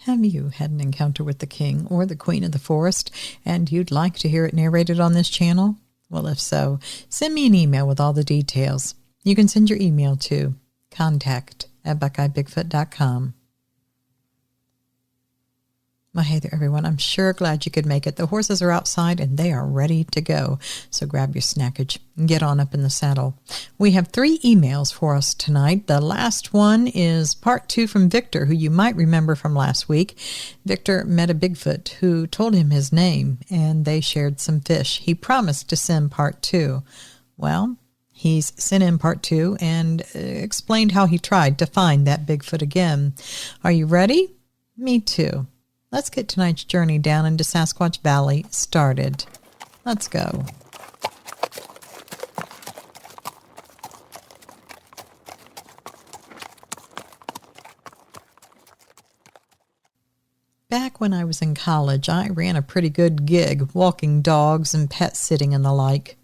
Have you had an encounter with the king or the queen of the forest, and you'd like to hear it narrated on this channel? Well, if so, send me an email with all the details. You can send your email to contact@buckeyebigfoot.com. Well, hey there, everyone. I'm sure glad you could make it. The horses are outside, and they are ready to go. So grab your snackage and get on up in the saddle. We have 3 emails for us tonight. The last one is part 2 from Victor, who you might remember from last week. Victor met a Bigfoot who told him his name, and they shared some fish. He promised to send part 2. Well, he's sent in part 2 and explained how he tried to find that Bigfoot again. Are you ready? Me too. Let's get tonight's journey down into Sasquatch Valley started. Let's go. Back when I was in college, I ran a pretty good gig, walking dogs and pet sitting and the like.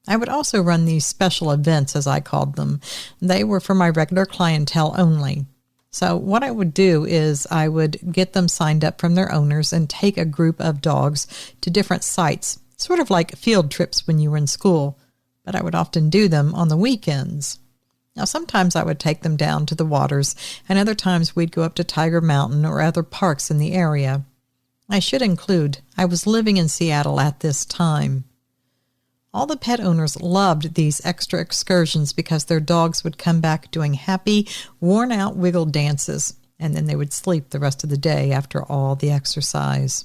I would also run these special events, as I called them. They were for my regular clientele only. So what I would do is I would get them signed up from their owners and take a group of dogs to different sites, sort of like field trips when you were in school, but I would often do them on the weekends. Now, sometimes I would take them down to the waters, and other times we'd go up to Tiger Mountain or other parks in the area. I should include, I was living in Seattle at this time. All the pet owners loved these extra excursions because their dogs would come back doing happy, worn-out wiggle dances, and then they would sleep the rest of the day after all the exercise.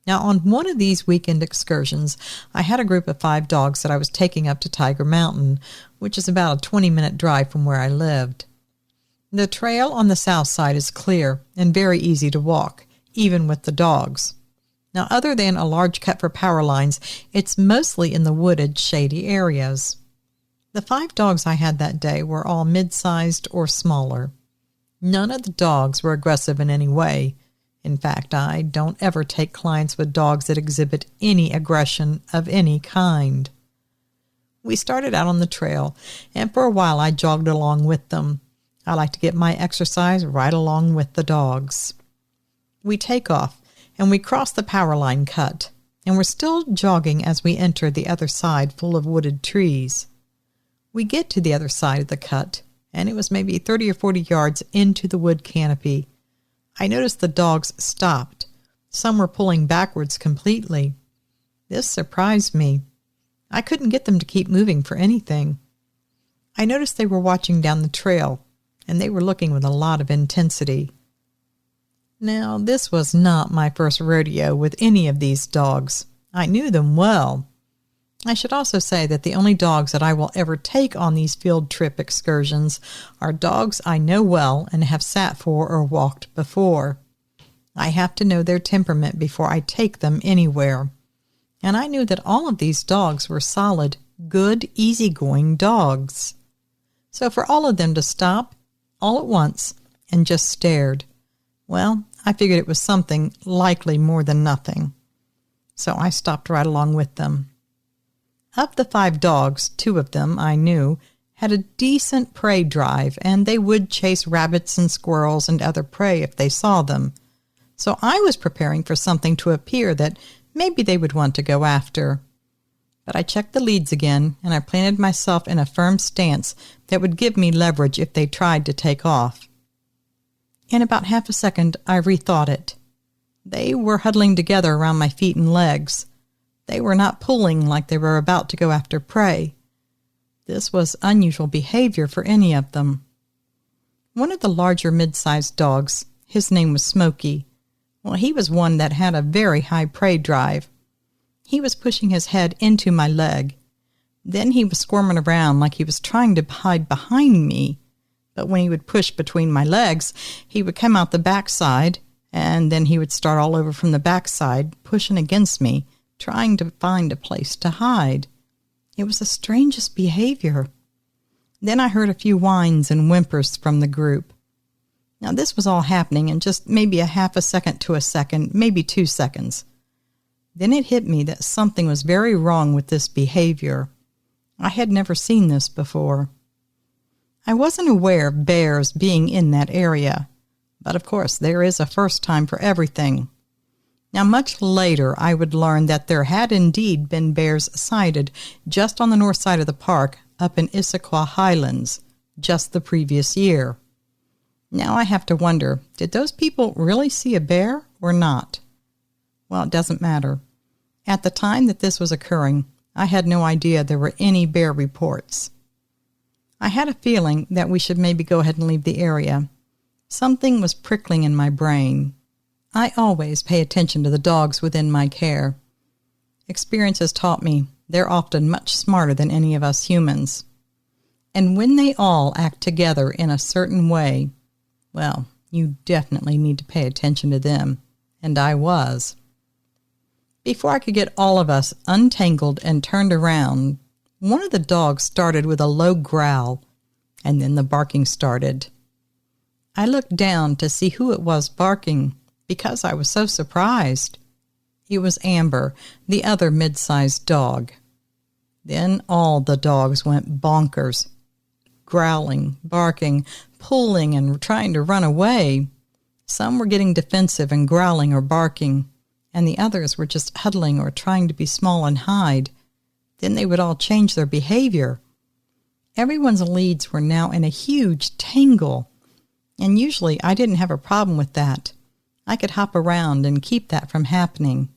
Now, on one of these weekend excursions, I had a group of 5 dogs that I was taking up to Tiger Mountain, which is about a 20-minute drive from where I lived. The trail on the south side is clear and very easy to walk, even with the dogs. Now, other than a large cut for power lines, it's mostly in the wooded, shady areas. The 5 dogs I had that day were all mid-sized or smaller. None of the dogs were aggressive in any way. In fact, I don't ever take clients with dogs that exhibit any aggression of any kind. We started out on the trail, and for a while I jogged along with them. I like to get my exercise right along with the dogs. We take off, and we cross the power line cut, and we're still jogging as we enter the other side full of wooded trees. We get to the other side of the cut, and it was maybe 30 or 40 yards into the wood canopy. I noticed the dogs stopped. Some were pulling backwards completely. This surprised me. I couldn't get them to keep moving for anything. I noticed they were watching down the trail, and they were looking with a lot of intensity. Now, this was not my first rodeo with any of these dogs. I knew them well. I should also say that the only dogs that I will ever take on these field trip excursions are dogs I know well and have sat for or walked before. I have to know their temperament before I take them anywhere. And I knew that all of these dogs were solid, good, easygoing dogs. So for all of them to stop, all at once, and just stared, well, I figured it was something, likely more than nothing. So I stopped right along with them. Of the 5 dogs, 2 of them, I knew, had a decent prey drive, and they would chase rabbits and squirrels and other prey if they saw them. So I was preparing for something to appear that maybe they would want to go after. But I checked the leads again, and I planted myself in a firm stance that would give me leverage if they tried to take off. In about half a second, I rethought it. They were huddling together around my feet and legs. They were not pulling like they were about to go after prey. This was unusual behavior for any of them. One of the larger mid-sized dogs, his name was Smokey. Well, he was one that had a very high prey drive. He was pushing his head into my leg. Then he was squirming around like he was trying to hide behind me. But when he would push between my legs, he would come out the backside, and then he would start all over from the backside, pushing against me, trying to find a place to hide. It was the strangest behavior. Then I heard a few whines and whimpers from the group. Now, this was all happening in just maybe a half a second to a second, maybe 2 seconds. Then it hit me that something was very wrong with this behavior. I had never seen this before. I wasn't aware of bears being in that area, But of course, there is a first time for everything. Now, much later, I would learn that there had indeed been bears sighted just on the north side of the park up in Issaquah Highlands just the previous year. Now I have to wonder, did those people really see a bear or not? Well, it doesn't matter. At the time that this was occurring, I had no idea there were any bear reports. I had a feeling that we should maybe go ahead and leave the area. Something was prickling in my brain. I always pay attention to the dogs within my care. Experience has taught me they're often much smarter than any of us humans. And when they all act together in a certain way, well, you definitely need to pay attention to them. And I was. Before I could get all of us untangled and turned around, one of the dogs started with a low growl, and then the barking started. I looked down to see who it was barking because I was so surprised. It was Amber, the other mid-sized dog. Then all the dogs went bonkers, growling, barking, pulling, and trying to run away. Some were getting defensive and growling or barking, and the others were just huddling or trying to be small and hide. Then they would all change their behavior. Everyone's leads were now in a huge tangle, and usually I didn't have a problem with that. I could hop around and keep that from happening.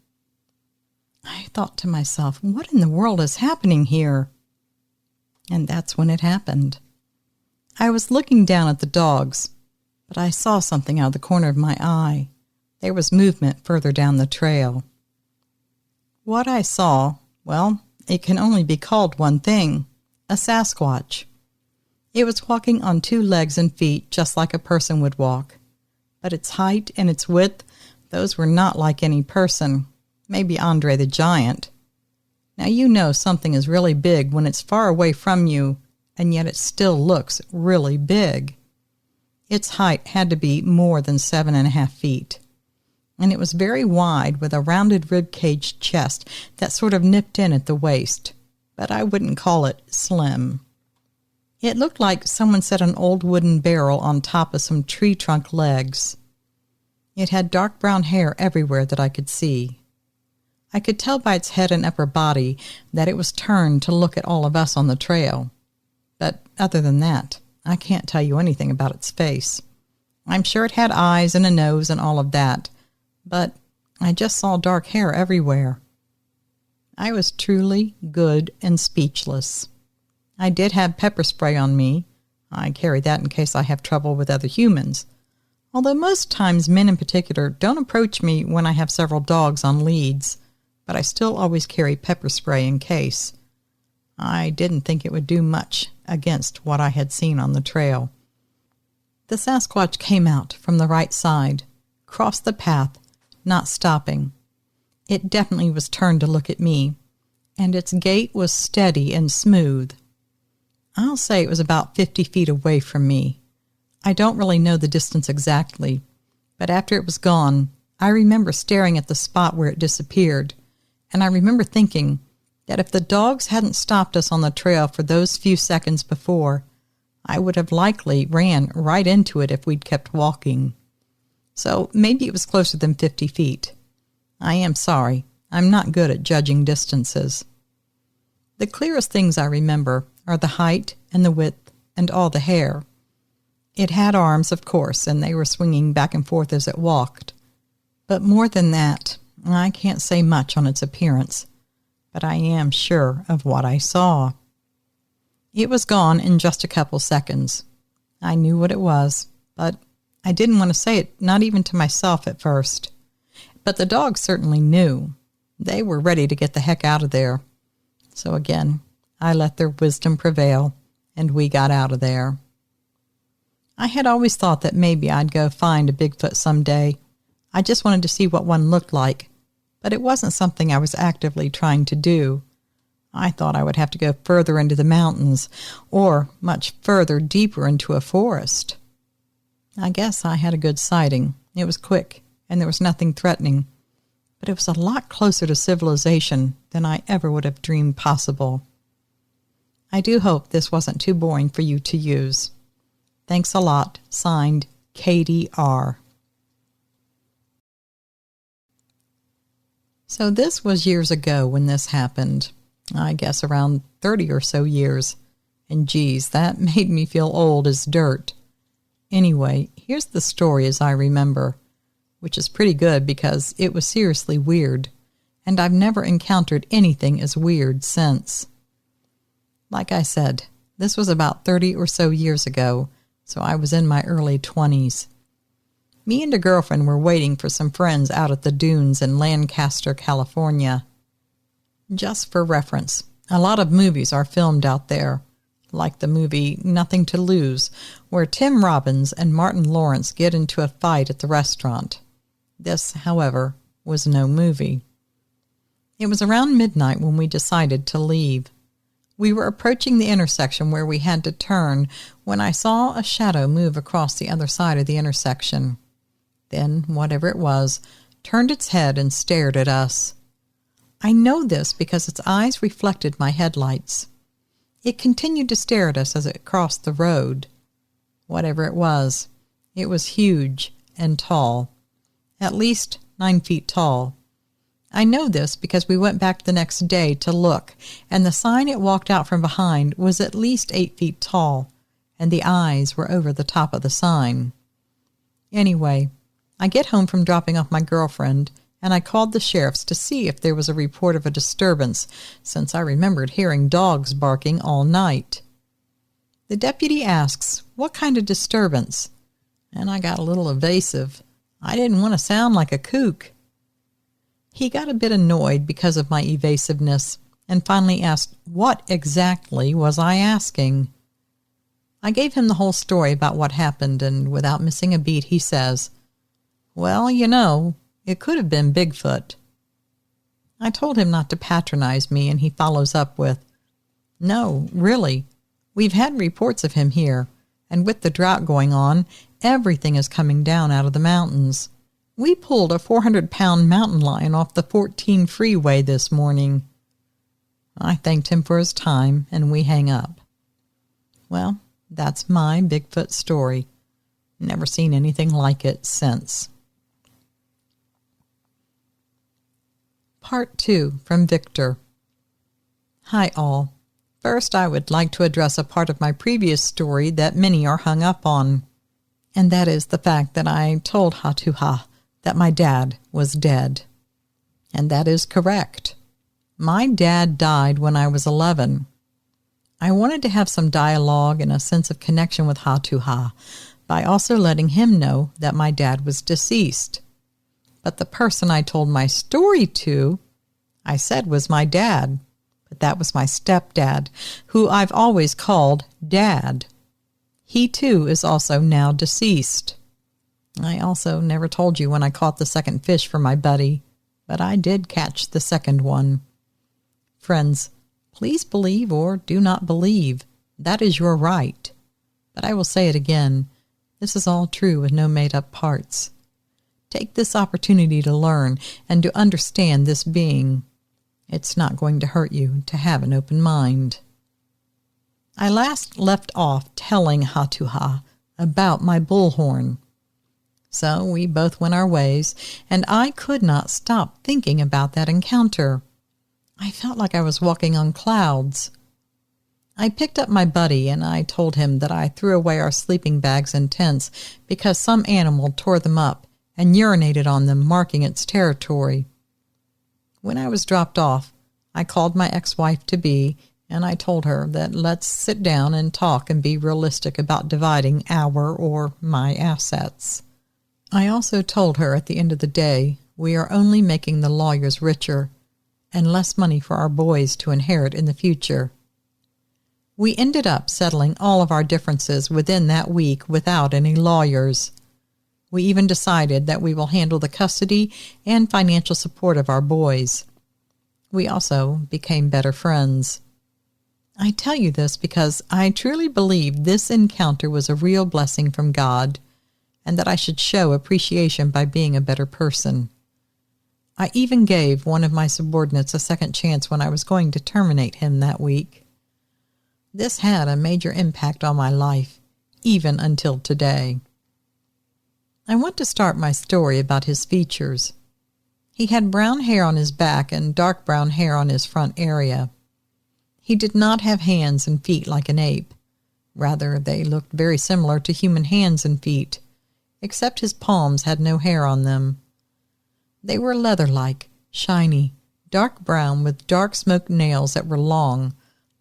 I thought to myself, what in the world is happening here? And that's when it happened. I was looking down at the dogs, but I saw something out of the corner of my eye. There was movement further down the trail. What I saw, well, it can only be called one thing, a Sasquatch. It was walking on 2 legs and feet just like a person would walk. But its height and its width, those were not like any person. Maybe Andre the Giant. Now you know something is really big when it's far away from you, and yet it still looks really big. Its height had to be more than 7.5 feet. And it was very wide with a rounded ribcage chest that sort of nipped in at the waist, but I wouldn't call it slim. It looked like someone set an old wooden barrel on top of some tree trunk legs. It had dark brown hair everywhere that I could see. I could tell by its head and upper body that it was turned to look at all of us on the trail. But other than that, I can't tell you anything about its face. I'm sure it had eyes and a nose and all of that, but I just saw dark hair everywhere. I was truly good and speechless. I did have pepper spray on me. I carry that in case I have trouble with other humans. Although most times men in particular don't approach me when I have several dogs on leads, but I still always carry pepper spray in case. I didn't think it would do much against what I had seen on the trail. The Sasquatch came out from the right side, crossed the path, not stopping. It definitely was turned to look at me, and its gait was steady and smooth. I'll say it was about 50 feet away from me. I don't really know the distance exactly, but after it was gone, I remember staring at the spot where it disappeared, and I remember thinking that if the dogs hadn't stopped us on the trail for those few seconds before, I would have likely ran right into it if we'd kept walking. So maybe it was closer than 50 feet. I am sorry. I'm not good at judging distances. The clearest things I remember are the height and the width and all the hair. It had arms, of course, and they were swinging back and forth as it walked. But more than that, I can't say much on its appearance, but I am sure of what I saw. It was gone in just a couple seconds. I knew what it was, but I didn't want to say it, not even to myself at first. But the dogs certainly knew. They were ready to get the heck out of there. So again, I let their wisdom prevail, and we got out of there. I had always thought that maybe I'd go find a Bigfoot someday. I just wanted to see what one looked like, but it wasn't something I was actively trying to do. I thought I would have to go further into the mountains, or much further deeper into a forest. I guess I had a good sighting. It was quick, and there was nothing threatening, but it was a lot closer to civilization than I ever would have dreamed possible. I do hope this wasn't too boring for you to use. Thanks a lot. Signed, Katie R. So this was years ago when this happened. I guess around 30 or so years. And geez, that made me feel old as dirt. Anyway, here's the story as I remember, which is pretty good because it was seriously weird, and I've never encountered anything as weird since. Like I said, this was about 30 or so years ago, so I was in my early 20s. Me and a girlfriend were waiting for some friends out at the dunes in Lancaster, California. Just for reference, a lot of movies are filmed out there, like the movie Nothing to Lose, where Tim Robbins and Martin Lawrence get into a fight at the restaurant. This, however, was no movie. It was around midnight when we decided to leave. We were approaching the intersection where we had to turn when I saw a shadow move across the other side of the intersection. Then, whatever it was, turned its head and stared at us. I know this because its eyes reflected my headlights. It continued to stare at us as it crossed the road. Whatever it was huge and tall, at least 9 feet tall. I know this because we went back the next day to look, and the sign it walked out from behind was at least 8 feet tall, and the eyes were over the top of the sign. Anyway, I get home from dropping off my girlfriend, and I called the sheriffs to see if there was a report of a disturbance, since I remembered hearing dogs barking all night. The deputy asks, "What kind of disturbance?" And I got a little evasive. I didn't want to sound like a kook. He got a bit annoyed because of my evasiveness, and finally asked what exactly was I asking. I gave him the whole story about what happened, and without missing a beat, he says, "Well, you know, it could have been Bigfoot." I told him not to patronize me, and he follows up with, "No, really, we've had reports of him here, and with the drought going on, everything is coming down out of the mountains. We pulled a 400-pound mountain lion off the 14 freeway this morning." I thanked him for his time, and we hang up. Well, that's my Bigfoot story. Never seen anything like it since. Part 2 from Victor. Hi all. First, I would like to address a part of my previous story that many are hung up on, and that is the fact that I told Haa-Too-Ahh that my dad was dead. And that is correct. My dad died when I was 11. I wanted to have some dialogue and a sense of connection with Haa-Too-Ahh by also letting him know that my dad was deceased. But the person I told my story to, I said was my dad, but that was my stepdad, who I've always called Dad. He too is also now deceased. I also never told you when I caught the second fish for my buddy, but I did catch the second one. Friends, please believe or do not believe. That is your right. But I will say it again. This is all true with no made-up parts. Take this opportunity to learn and to understand this being. It's not going to hurt you to have an open mind. I last left off telling Haa-Too-Ahh about my bullhorn. So we both went our ways, and I could not stop thinking about that encounter. I felt like I was walking on clouds. I picked up my buddy, and I told him that I threw away our sleeping bags and tents because some animal tore them up and urinated on them, marking its territory. When I was dropped off, I called my ex-wife-to-be, and I told her that let's sit down and talk and be realistic about dividing our or my assets. I also told her at the end of the day, we are only making the lawyers richer and less money for our boys to inherit in the future. We ended up settling all of our differences within that week without any lawyers. We even decided that we will handle the custody and financial support of our boys. We also became better friends. I tell you this because I truly believe this encounter was a real blessing from God, and that I should show appreciation by being a better person. I even gave one of my subordinates a second chance when I was going to terminate him that week. This had a major impact on my life, even until today. I want to start my story about his features. He had brown hair on his back and dark brown hair on his front area. He did not have hands and feet like an ape. Rather, they looked very similar to human hands and feet, except his palms had no hair on them. They were leather-like, shiny, dark brown with dark smoked nails that were long,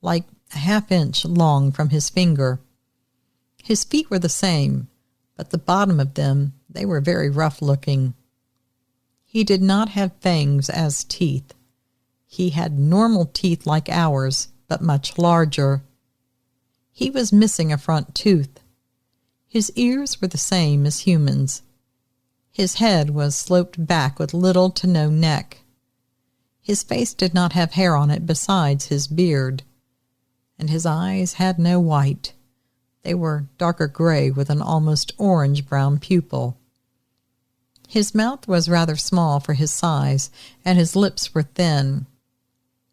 like a half-inch long from his finger. His feet were the same, but the bottom of them, they were very rough-looking. He did not have fangs as teeth. He had normal teeth like ours, but much larger. He was missing a front tooth. His ears were the same as humans. His head was sloped back with little to no neck. His face did not have hair on it besides his beard, and his eyes had no white. They were darker gray with an almost orange-brown pupil. His mouth was rather small for his size, and his lips were thin.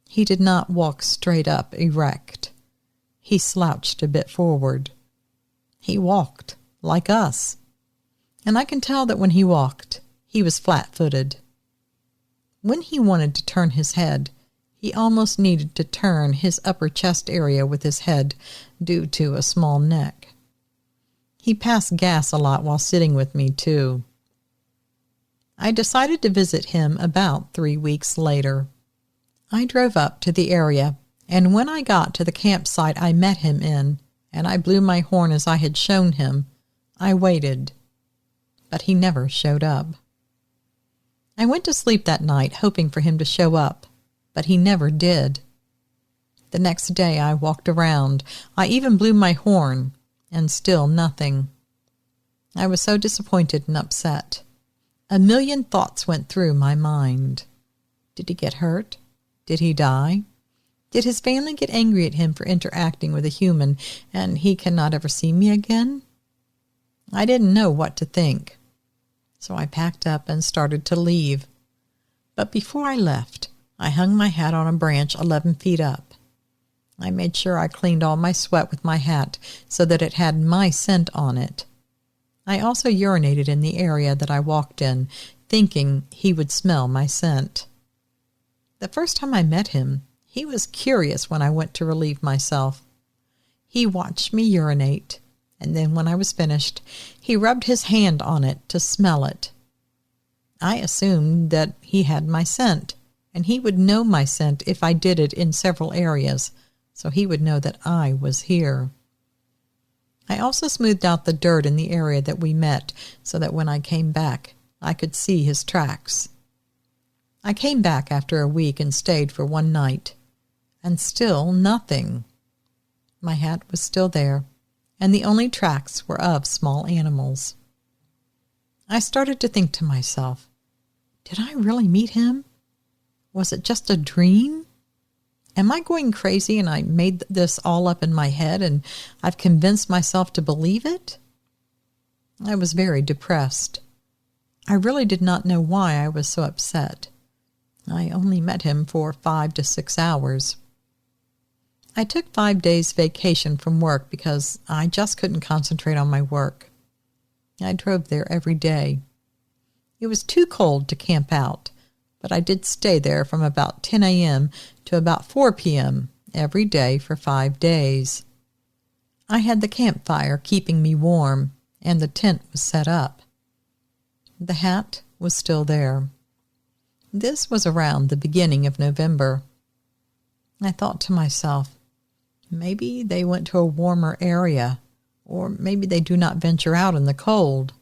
He did not walk straight up, erect. He slouched a bit forward. He walked like us, and I can tell that when he walked, he was flat-footed. When he wanted to turn his head, he almost needed to turn his upper chest area with his head due to a small neck. He passed gas a lot while sitting with me, too. I decided to visit him about 3 weeks later. I drove up to the area, and when I got to the campsite I met him in, and I blew my horn as I had shown him, I waited. But he never showed up. I went to sleep that night hoping for him to show up, but he never did. The next day I walked around. I even blew my horn, and still nothing. I was so disappointed and upset. A million thoughts went through my mind. Did he get hurt? Did he die? Did his family get angry at him for interacting with a human, and he cannot ever see me again? I didn't know what to think. So I packed up and started to leave. But before I left, I hung my hat on a branch 11 feet up. I made sure I cleaned all my sweat with my hat so that it had my scent on it. I also urinated in the area that I walked in, thinking he would smell my scent. The first time I met him, he was curious when I went to relieve myself. He watched me urinate, and then when I was finished, he rubbed his hand on it to smell it. I assumed that he had my scent, and he would know my scent if I did it in several areas, so he would know that I was here. I also smoothed out the dirt in the area that we met so that when I came back, I could see his tracks. I came back after a week and stayed for one night, and still nothing. My hat was still there, and the only tracks were of small animals. I started to think to myself, did I really meet him? Was it just a dream? Am I going crazy and I made this all up in my head and I've convinced myself to believe it? I was very depressed. I really did not know why I was so upset. I only met him for 5 to 6 hours. I took 5 days vacation from work because I just couldn't concentrate on my work. I drove there every day. It was too cold to camp out, but I did stay there from about 10 a.m. to about 4 p.m. every day for 5 days. I had the campfire keeping me warm, and the tent was set up. The hat was still there. This was around the beginning of November. I thought to myself, maybe they went to a warmer area, or maybe they do not venture out in the cold.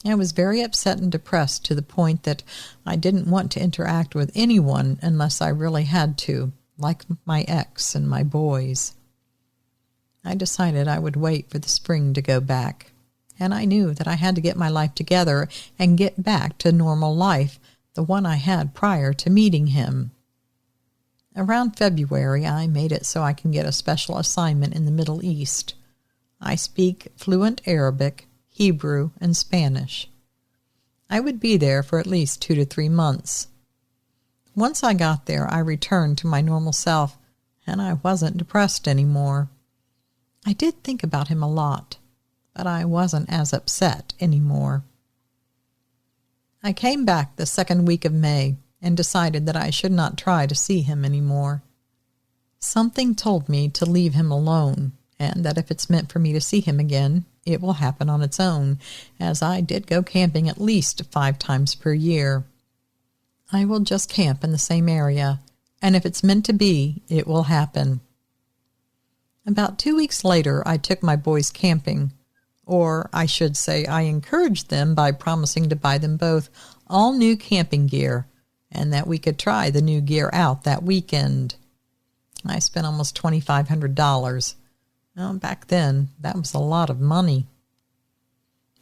I was very upset and depressed to the point that I didn't want to interact with anyone unless I really had to, like my ex and my boys. I decided I would wait for the spring to go back, and I knew that I had to get my life together and get back to normal life, the one I had prior to meeting him. Around February, I made it so I can get a special assignment in the Middle East. I speak fluent Arabic, Hebrew, and Spanish. I would be there for at least 2 to 3 months. Once I got there, I returned to my normal self, and I wasn't depressed anymore. I did think about him a lot. but I wasn't as upset anymore. I came back the second week of May and decided that I should not try to see him anymore. Something told me to leave him alone, and that if it's meant for me to see him again, it will happen on its own, as I did go camping at least 5 times per year. I will just camp in the same area, and if it's meant to be, it will happen. About 2 weeks later, I took my boys camping, or I should say I encouraged them by promising to buy them both all new camping gear, and that we could try the new gear out that weekend. I spent almost $2,500. Well, back then, that was a lot of money.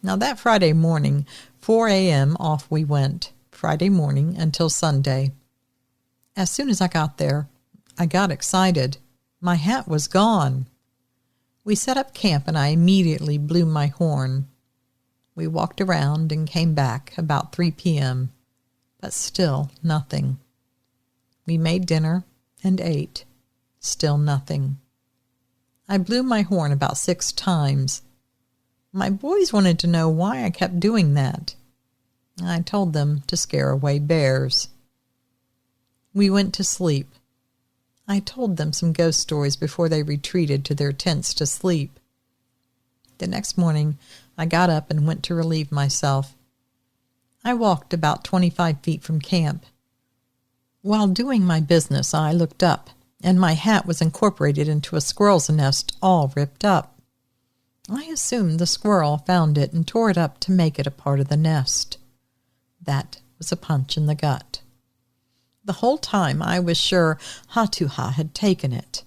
Now, that Friday morning, 4 a.m., off we went, Friday morning until Sunday. As soon as I got there, I got excited. My hat was gone. We set up camp and I immediately blew my horn. We walked around and came back about 3 p.m., but still nothing. We made dinner and ate. Still nothing. I blew my horn about 6 times. My boys wanted to know why I kept doing that. I told them to scare away bears. We went to sleep. I told them some ghost stories before they retreated to their tents to sleep. The next morning, I got up and went to relieve myself. I walked about 25 feet from camp. While doing my business, I looked up, and my hat was incorporated into a squirrel's nest all ripped up. I assumed the squirrel found it and tore it up to make it a part of the nest. That was a punch in the gut. The whole time I was sure Haa-Too-Ahh had taken it.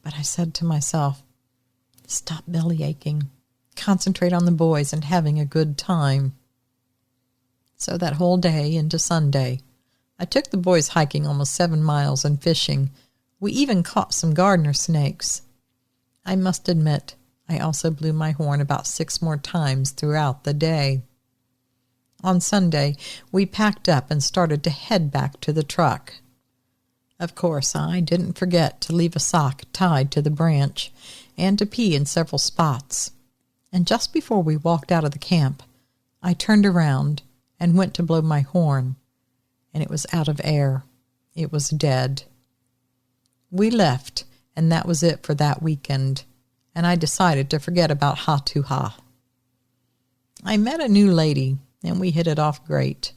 But I said to myself, stop belly aching. Concentrate on the boys and having a good time. So that whole day into Sunday, I took the boys hiking almost 7 miles and fishing. We even caught some gardener snakes. I must admit, I also blew my horn about 6 more times throughout the day. On Sunday, we packed up and started to head back to the truck. Of course, I didn't forget to leave a sock tied to the branch and to pee in several spots. And just before we walked out of the camp, I turned around and went to blow my horn, and it was out of air. It was dead. We left, and that was it for that weekend, and I decided to forget about Haa-Too-Ahh. I met a new lady, and we hit it off great.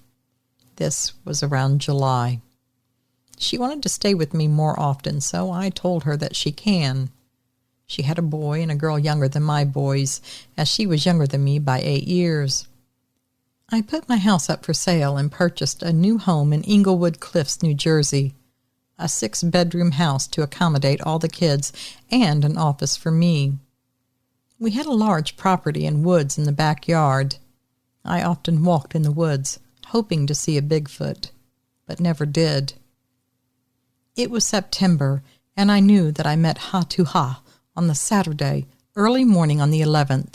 This was around July. She wanted to stay with me more often, so I told her that she can. She had a boy and a girl younger than my boys, as she was younger than me by 8 years. I put my house up for sale and purchased a new home in Englewood Cliffs, New Jersey, a 6-bedroom house to accommodate all the kids and an office for me. We had a large property and woods in the backyard. I often walked in the woods, hoping to see a Bigfoot, but never did. It was September, and I knew that I met Haa-Too-Ahh on the Saturday, early morning on the 11th.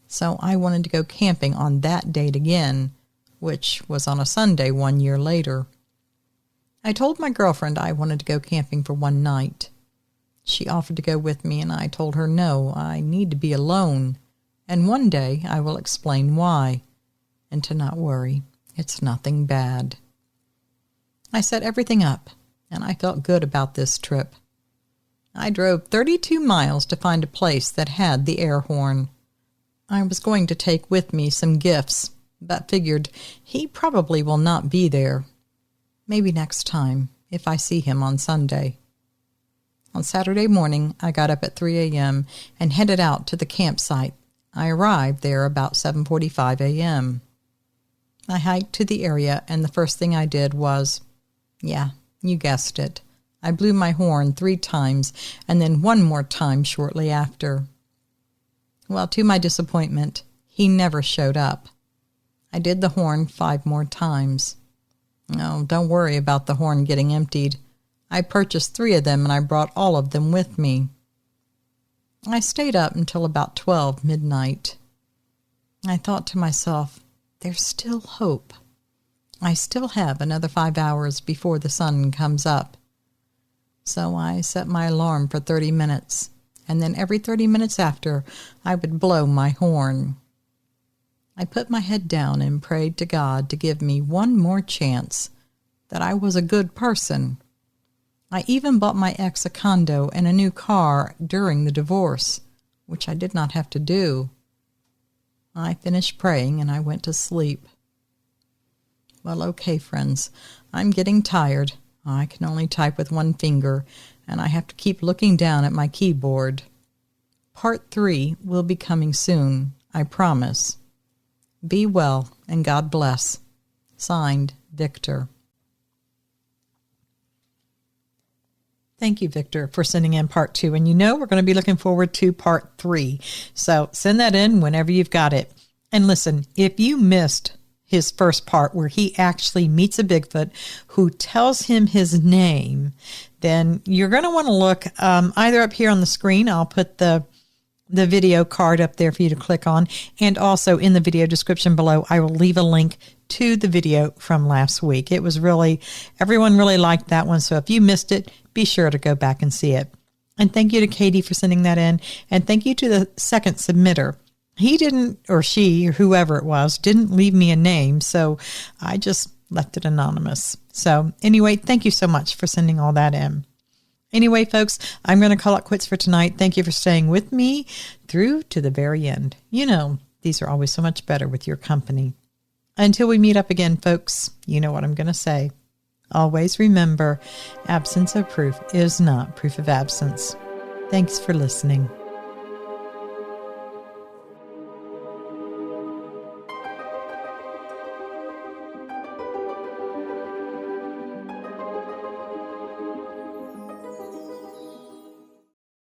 So I wanted to go camping on that date again, which was on a Sunday 1 year later. I told my girlfriend I wanted to go camping for one night. She offered to go with me, and I told her no, I need to be alone, and one day I will explain why. And to not worry, it's nothing bad. I set everything up, and I felt good about this trip. I drove 32 miles to find a place that had the air horn. I was going to take with me some gifts, but figured he probably will not be there. Maybe next time, if I see him on Sunday. On Saturday morning, I got up at 3 a.m. and headed out to the campsite. I arrived there about 7:45 a.m. I hiked to the area, and the first thing I did was, yeah, you guessed it, I blew my horn 3 times, and then 1 more time shortly after. Well, to my disappointment, he never showed up. I did the horn 5 more times. Oh, don't worry about the horn getting emptied. I purchased 3 of them, and I brought all of them with me. I stayed up until about 12 midnight. I thought to myself, there's still hope. I still have another 5 hours before the sun comes up. So I set my alarm for 30 minutes, and then every 30 minutes after, I would blow my horn. I put my head down and prayed to God to give me one more chance, that I was a good person. I even bought my ex a condo and a new car during the divorce, which I did not have to do. I finished praying and I went to sleep. Well, okay, friends, I'm getting tired. I can only type with one finger, and I have to keep looking down at my keyboard. Part 3 will be coming soon, I promise. Be well, and God bless. Signed, Victor. Thank you, Victor, for sending in part 2. And we're going to be looking forward to part 3. So send that in whenever you've got it. And listen, if you missed his first part where he actually meets a Bigfoot who tells him his name, then you're going to want to look either up here on the screen. I'll put the video card up there for you to click on. And also in the video description below, I will leave a link to the video from last week. It was everyone really liked that one. So if you missed it, be sure to go back and see it. And thank you to Katie for sending that in. And thank you to the second submitter. He didn't, or she, or whoever it was, didn't leave me a name. So I just left it anonymous. So anyway, thank you so much for sending all that in. Anyway, folks, I'm going to call it quits for tonight. Thank you for staying with me through to the very end. These are always so much better with your company. Until we meet up again, folks, you know what I'm going to say. Always remember, absence of proof is not proof of absence. Thanks for listening.